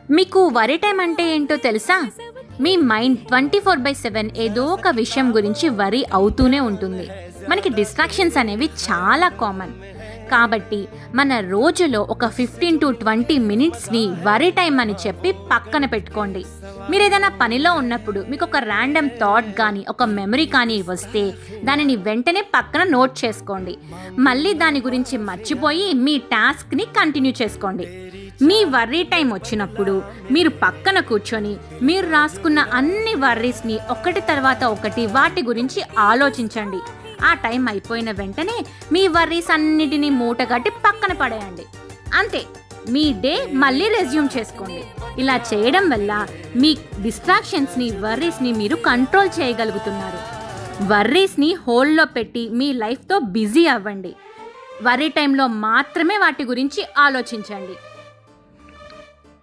మీకు worry time అంటే ఏంటో తెలుసా? మీ మైండ్ 24/7 ఏదో ఒక విషయం గురించి వరీ అవుతూనే ఉంటుంది. మనకి డిస్ట్రాక్షన్స్ అనేవి చాలా కామన్. కాబట్టి మన రోజులో ఒక 15-20 మినిట్స్ని వరీ టైం అని చెప్పి పక్కన పెట్టుకోండి. మీరు ఏదైనా పనిలో ఉన్నప్పుడు మీకు ఒక ర్యాండమ్ థాట్ కానీ ఒక మెమరీ కానీ వస్తే దానిని వెంటనే పక్కన నోట్ చేసుకోండి. మళ్ళీ దాని గురించి మర్చిపోయి మీ టాస్క్ని కంటిన్యూ చేసుకోండి. మీ వర్రీ టైం వచ్చినప్పుడు మీరు పక్కన కూర్చొని మీరు రాసుకున్న అన్ని వర్రీస్ని ఒకటి తర్వాత ఒకటి వాటి గురించి ఆలోచించండి. ఆ టైం అయిపోయిన వెంటనే మీ వర్రీస్ అన్నిటినీ మూటగట్టి పక్కన పడేయండి. అంతే, మీ డే మళ్ళీ రెజ్యూమ్ చేసుకోండి. ఇలా చేయడం వల్ల మీ డిస్ట్రాక్షన్స్ని వర్రీస్ని మీరు కంట్రోల్ చేయగలుగుతున్నారు. వర్రీస్ని హోల్డ్లో పెట్టి మీ లైఫ్తో బిజీ అవ్వండి. వర్రీ టైంలో మాత్రమే వాటి గురించి ఆలోచించండి.